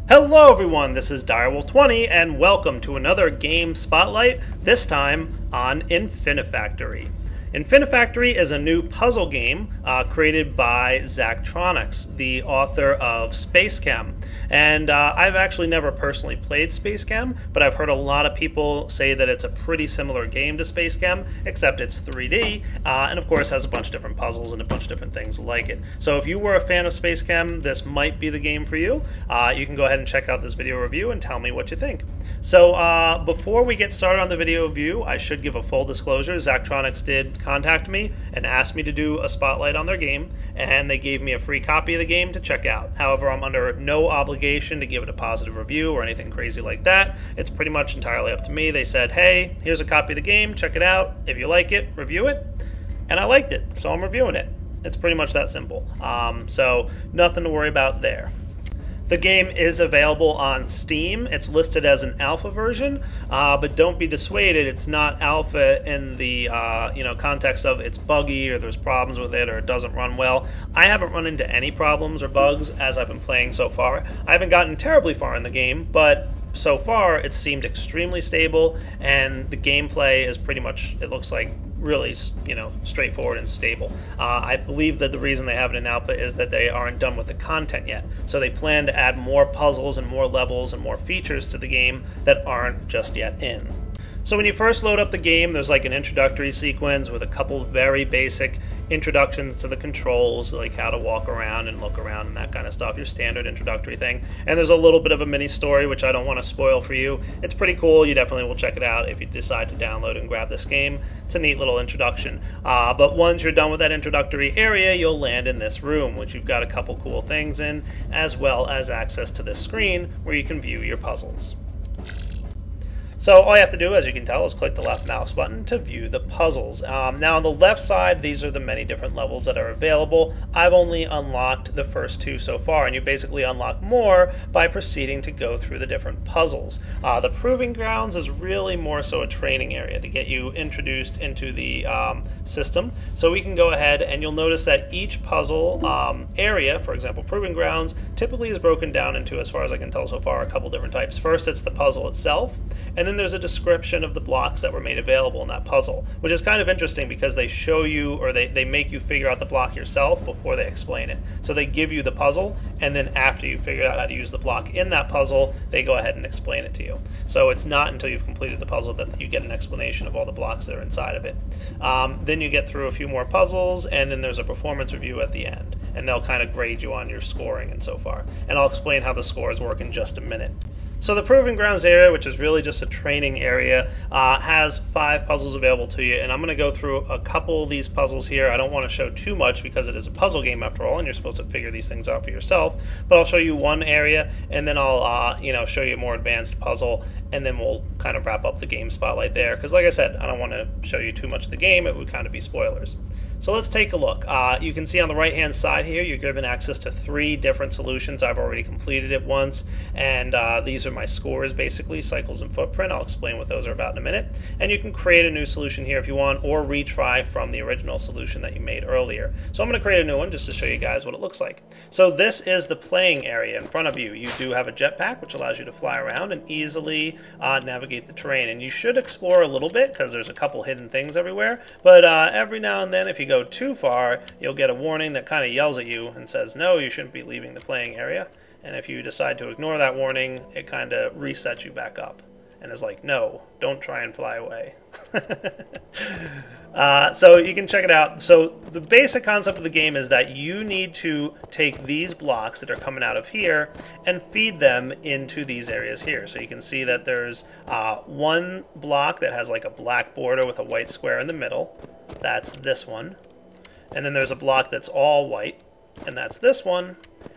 Hello everyone, this is Direwolf20 and welcome to another game spotlight, this time on Infinifactory. Infinifactory is a new puzzle game created by Zachtronics, the author of Spacechem. And I've actually never personally played Spacechem, but I've heard a lot of people say that it's a pretty similar game to Spacechem, except it's 3D, and of course has a bunch of different puzzles and a bunch of different things like it. So if you were a fan of Spacechem, this might be the game for you. You can go ahead and check out this video review and tell me what you think. So before we get started on the video review, I should give a full disclosure. Zachtronics did contact me and asked me to do a spotlight on their game, and they gave me a free copy of the game to check out. However, I'm under no obligation to give it a positive review or anything crazy like that. It's pretty much entirely up to me. They said, hey, here's a copy of the game, check it out. If you like it, review it. And I liked it, so I'm reviewing it. It's pretty much that simple. So nothing to worry about there. The game is available on Steam. It's listed as an alpha version, but don't be dissuaded. It's not alpha in the context of it's buggy or there's problems with it or it doesn't run well. I haven't run into any problems or bugs as I've been playing so far. I haven't gotten terribly far in the game, but so far it seemed extremely stable, and the gameplay is pretty much, it looks like, really, straightforward and stable. I believe that the reason they have it in alpha is that they aren't done with the content yet. So they plan to add more puzzles and more levels and more features to the game that aren't just yet in. So when you first load up the game, there's like an introductory sequence with a couple very basic introductions to the controls, like how to walk around and look around and that kind of stuff, your standard introductory thing. And there's a little bit of a mini story, which I don't want to spoil for you. It's pretty cool. You definitely will check it out if you decide to download and grab this game. It's a neat little introduction. But once you're done with that introductory area, you'll land in this room, which you've got a couple cool things in, as well as access to this screen where you can view your puzzles. So all you have to do, as you can tell, is click the left mouse button to view the puzzles. Now on the left side, these are the many different levels that are available. I've only unlocked the first two so far, and you basically unlock more by proceeding to go through the different puzzles. The Proving Grounds is really more so a training area to get you introduced into the system. So we can go ahead and you'll notice that each puzzle area, for example, Proving Grounds, typically is broken down into, as far as I can tell so far, a couple different types. First, it's the puzzle itself, and then there's a description of the blocks that were made available in that puzzle, which is kind of interesting because they show you, or they make you figure out the block yourself before they explain it. So they give you the puzzle, and then after you figure out how to use the block in that puzzle, they go ahead and explain it to you. So it's not until you've completed the puzzle that you get an explanation of all the blocks that are inside of it. Then you get through a few more puzzles, and then there's a performance review at the end, and they'll kind of grade you on your scoring and so far. And I'll explain how the scores work in just a minute. So the Proving Grounds area, which is really just a training area, has 5 puzzles available to you, and I'm going to go through a couple of these puzzles here. I don't want to show too much because it is a puzzle game after all, and you're supposed to figure these things out for yourself. But I'll show you one area, and then I'll show you a more advanced puzzle, and then we'll kind of wrap up the game spotlight there. Because like I said, I don't want to show you too much of the game. It would kind of be spoilers. So let's take a look. You can see on the right hand side here, you're given access to 3 different solutions. I've already completed it once, and these are my scores basically, cycles and footprint. I'll explain what those are about in a minute. And you can create a new solution here if you want, or retry from the original solution that you made earlier. So I'm going to create a new one just to show you guys what it looks like. So this is the playing area in front of you. You do have a jetpack, which allows you to fly around and easily navigate the terrain. And you should explore a little bit because there's a couple hidden things everywhere, but every now and then if you go too far, you'll get a warning that kind of yells at you and says, no, you shouldn't be leaving the playing area. And if you decide to ignore that warning, it kind of resets you back up and is like, no, don't try and fly away. So you can check it out. So the basic concept of the game is that you need to take these blocks that are coming out of here and feed them into these areas here. So you can see that there's one block that has like a black border with a white square in the middle. That's this one. And then there's a block that's all white, and that's this one.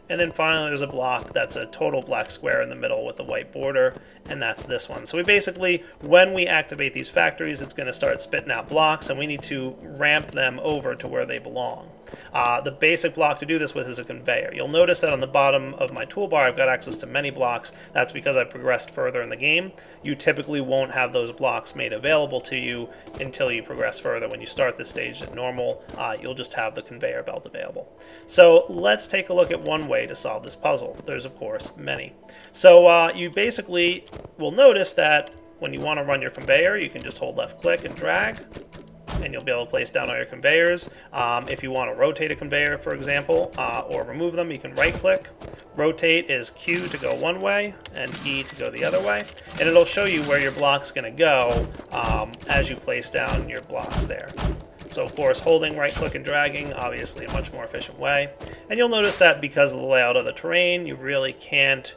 And then finally there's a block that's a total black square in the middle with a white border, and that's this one. So we basically, when we activate these factories, it's going to start spitting out blocks, and we need to ramp them over to where they belong. The basic block to do this with is a conveyor. You'll notice that on the bottom of my toolbar I've got access to many blocks. That's because I progressed further in the game. You typically won't have those blocks made available to you until you progress further. When you start this stage at normal, you'll just have the conveyor belt available. So let's take a look at one way to solve this puzzle. There's of course many. So you basically will notice that when you want to run your conveyor, you can just hold left click and drag, and you'll be able to place down all your conveyors. If you want to rotate a conveyor, for example, or remove them, you can right click. Rotate is Q to go one way and E to go the other way, and it'll show you where your block's going to go as you place down your blocks there. So of course, holding right click and dragging, obviously a much more efficient way. And you'll notice that because of the layout of the terrain, you really can't,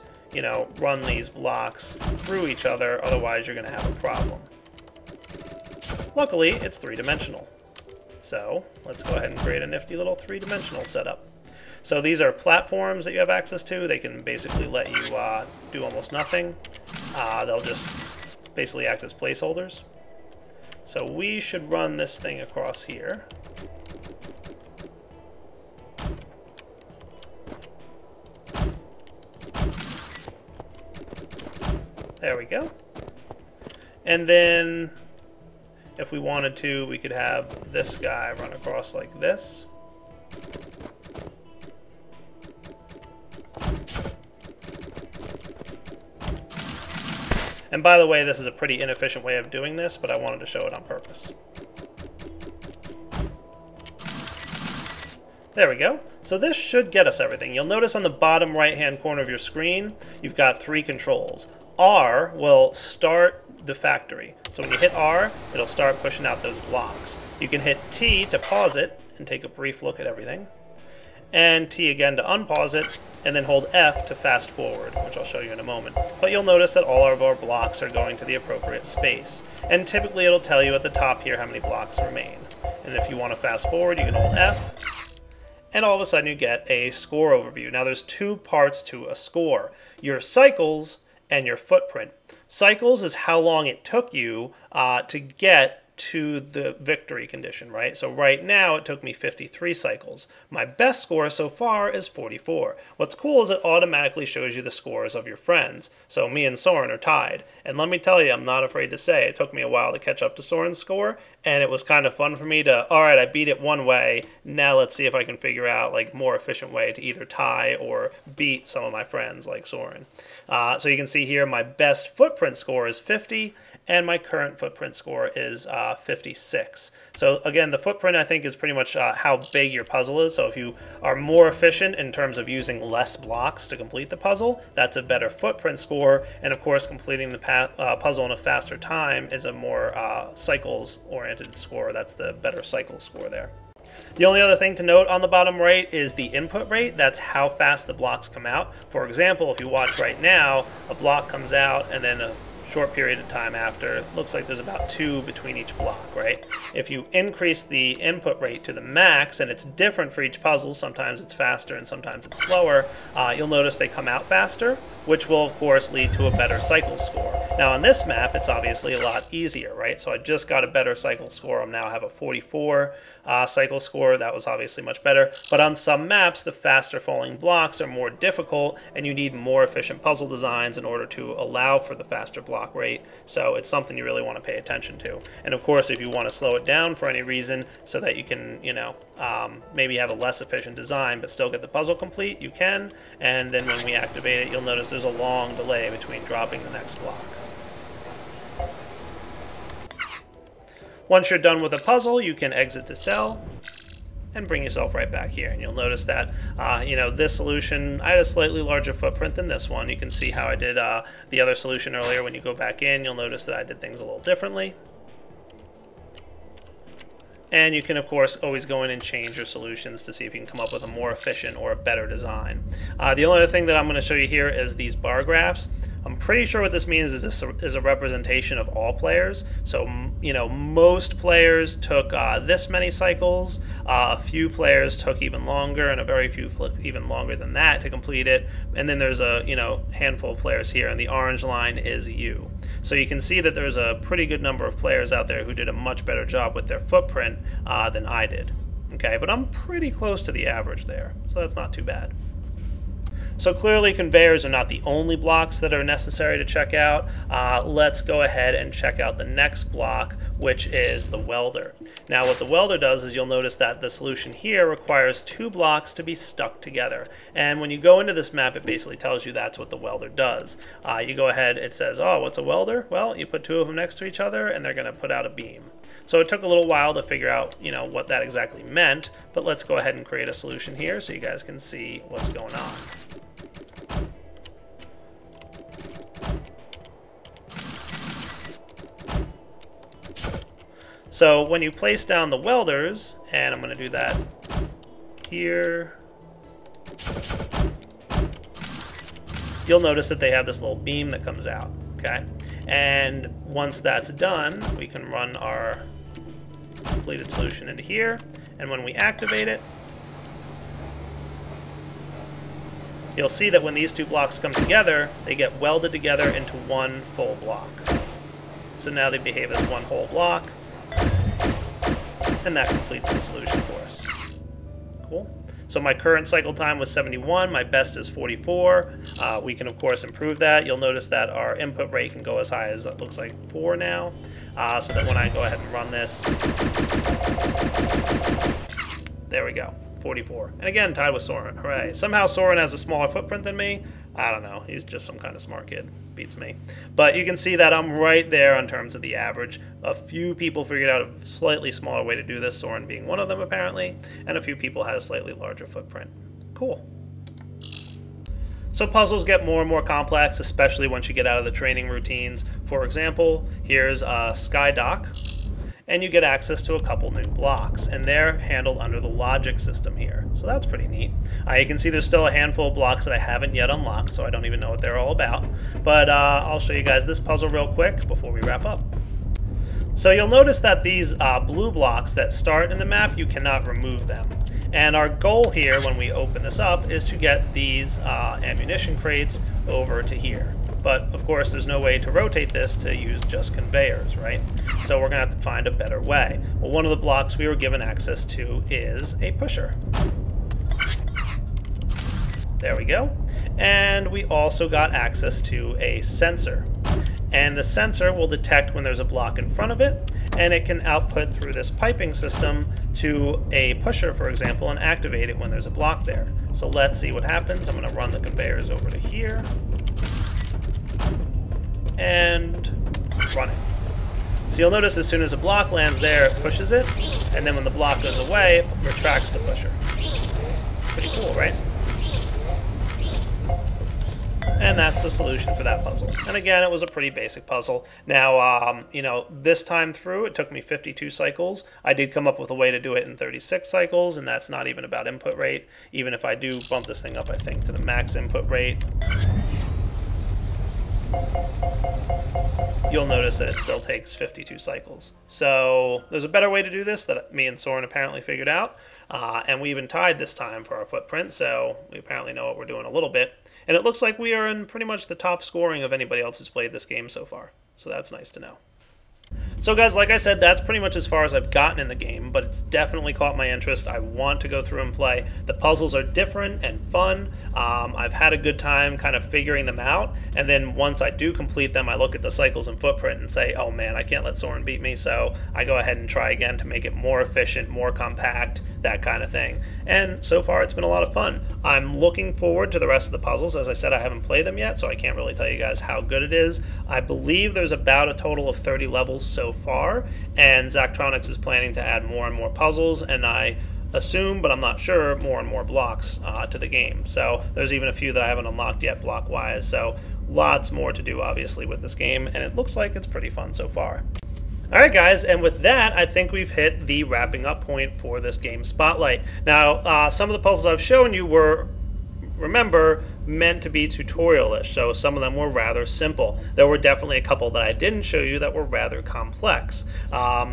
run these blocks through each other, otherwise you're going to have a problem. Luckily, it's three-dimensional. So let's go ahead and create a nifty little three-dimensional setup. So these are platforms that you have access to. They can basically let you do almost nothing. They'll just basically act as placeholders. So we should run this thing across here. There we go. And then if we wanted to, we could have this guy run across like this. And by the way, this is a pretty inefficient way of doing this, but I wanted to show it on purpose. There we go. So this should get us everything. You'll notice on the bottom right-hand corner of your screen, you've got three controls. R will start the factory. So when you hit R, it'll start pushing out those blocks. You can hit T to pause it and take a brief look at everything. And T again to unpause it, and then hold F to fast forward, which I'll show you in a moment. But you'll notice that all of our blocks are going to the appropriate space. And typically it'll tell you at the top here how many blocks remain. And if you want to fast forward, you can hold F, and all of a sudden you get a score overview. Now there's two parts to a score: your cycles and your footprint. Cycles is how long it took you to get to the victory condition, right? So right now it took me 53 cycles. My best score so far is 44. What's cool is it automatically shows you the scores of your friends. So me and Soren are tied. And let me tell you, I'm not afraid to say, it took me a while to catch up to Soren's score, and it was kind of fun for me to, all right, I beat it one way, now let's see if I can figure out like more efficient way to either tie or beat some of my friends like Soren. So you can see here my best footprint score is 50, and my current footprint score is 56. So again, the footprint I think is pretty much how big your puzzle is. So if you are more efficient in terms of using less blocks to complete the puzzle, that's a better footprint score. And of course, completing the puzzle in a faster time is a more cycles-oriented score. That's the better cycle score there. The only other thing to note on the bottom right is the input rate. That's how fast the blocks come out. For example, if you watch right now, a block comes out and then a short period of time after, it looks like there's about 2 between each block, right? If you increase the input rate to the max, and it's different for each puzzle, sometimes it's faster and sometimes it's slower, you'll notice they come out faster, which will of course lead to a better cycle score. Now on this map, it's obviously a lot easier, right? So I just got a better cycle score. I now have a 44 cycle score. That was obviously much better. But on some maps, the faster falling blocks are more difficult, and you need more efficient puzzle designs in order to allow for the faster block rate. So it's something you really want to pay attention to. And of course, if you want to slow it down for any reason so that you can, maybe have a less efficient design but still get the puzzle complete, you can. And then when we activate it, you'll notice there's a long delay between dropping the next block. Once you're done with a puzzle, you can exit the cell and bring yourself right back here. And you'll notice that, this solution, I had a slightly larger footprint than this one. You can see how I did the other solution earlier. When you go back in, you'll notice that I did things a little differently. And you can, of course, always go in and change your solutions to see if you can come up with a more efficient or a better design. The only other thing that I'm going to show you here is these bar graphs. I'm pretty sure what this means is this is a representation of all players. So, most players took this many cycles. A few players took even longer, and a very few even longer than that to complete it. And then there's a handful of players here, and the orange line is you. So you can see that there's a pretty good number of players out there who did a much better job with their footprint than I did. Okay, but I'm pretty close to the average there, so that's not too bad. So clearly conveyors are not the only blocks that are necessary to check out. Let's go ahead and check out the next block, which is the welder. Now what the welder does is you'll notice that the solution here requires 2 blocks to be stuck together. And when you go into this map, it basically tells you that's what the welder does. You go ahead, it says, oh, what's a welder? Well, you put 2 of them next to each other and they're going to put out a beam. So it took a little while to figure out, what that exactly meant, but let's go ahead and create a solution here so you guys can see what's going on. So when you place down the welders, and I'm going to do that here, you'll notice that they have this little beam that comes out, okay? And once that's done, we can run our completed solution into here, and when we activate it, you'll see that when these 2 blocks come together, they get welded together into one full block. So now they behave as one whole block, and that completes the solution for us. Cool. So my current cycle time was 71, my best is 44. We can of course improve that. You'll notice that our input rate can go as high as, it looks like 4 now. So that when I go ahead and run this, there we go, 44. And again, tied with Soren, hooray. Somehow Soren has a smaller footprint than me. I don't know, he's just some kind of smart kid, beats me. But you can see that I'm right there in terms of the average. A few people figured out a slightly smaller way to do this, Soren being one of them apparently, and a few people had a slightly larger footprint. Cool. So puzzles get more and more complex, especially once you get out of the training routines. For example, here's a SkyDoc, and you get access to a couple new blocks, and they're handled under the logic system here. So that's pretty neat. You can see there's still a handful of blocks that I haven't yet unlocked, so I don't even know what they're all about. But I'll show you guys this puzzle real quick before we wrap up. So you'll notice that these blue blocks that start in the map, you cannot remove them. And our goal here when we open this up is to get these ammunition crates over to here. But of course there's no way to rotate this to use just conveyors, right? So we're gonna have to find a better way. Well, one of the blocks we were given access to is a pusher. There we go. And we also got access to a sensor. And the sensor will detect when there's a block in front of it, and it can output through this piping system to a pusher, for example, and activate it when there's a block there. So let's see what happens. I'm gonna run the conveyors over to here and run it. So you'll notice as soon as a block lands there, it pushes it, and then when the block goes away, it retracts the pusher. Pretty cool, right? And that's the solution for that puzzle. And again, it was a pretty basic puzzle. Now, this time through, it took me 52 cycles. I did come up with a way to do it in 36 cycles, and that's not even about input rate. Even if I do bump this thing up, I think, to the max input rate, you'll notice that it still takes 52 cycles. So there's a better way to do this that me and Soren apparently figured out. And we even tied this time for our footprint, so we apparently know what we're doing a little bit. And it looks like we are in pretty much the top scoring of anybody else who's played this game so far. So that's nice to know. So guys, like I said, that's pretty much as far as I've gotten in the game, but it's definitely caught my interest. I want to go through and play. The puzzles are different and fun. I've had a good time kind of figuring them out, and then once I do complete them, I look at the cycles and footprint and say, oh man, I can't let Soren beat me, so I go ahead and try again to make it more efficient, more compact, that kind of thing. And so far, it's been a lot of fun. I'm looking forward to the rest of the puzzles. As I said, I haven't played them yet, so I can't really tell you guys how good it is. I believe there's about a total of 30 levels so far, and Zachtronics is planning to add more and more puzzles, and I assume, but I'm not sure, more and more blocks to the game. So there's even a few that I haven't unlocked yet block-wise, so lots more to do obviously with this game, and it looks like it's pretty fun so far. Alright guys, and with that, I think we've hit the wrapping up point for this game spotlight. Now, some of the puzzles I've shown you were, remember, meant to be tutorial-ish, so some of them were rather simple. There were definitely a couple that I didn't show you that were rather complex.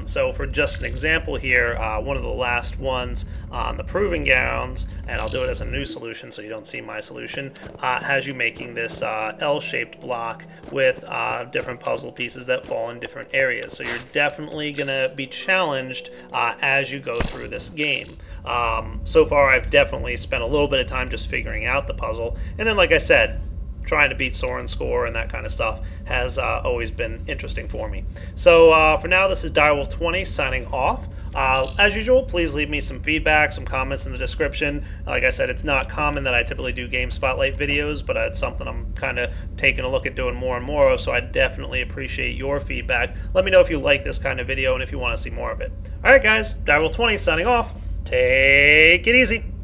So for just an example here, one of the last ones on the proving grounds, and I'll do it as a new solution so you don't see my solution, has you making this L-shaped block with different puzzle pieces that fall in different areas. So you're definitely going to be challenged as you go through this game. So far I've definitely spent a little bit of time just figuring out the puzzle, and then like I said, trying to beat Soren's score and that kind of stuff has always been interesting for me. So for now, this is Direwolf20 signing off. As usual, please leave me some feedback, some comments in the description. Like I said, it's not common that I typically do Game Spotlight videos, but it's something I'm kind of taking a look at doing more and more of, so I definitely appreciate your feedback. Let me know if you like this kind of video and if you want to see more of it. Alright guys, Direwolf20 signing off. Take it easy.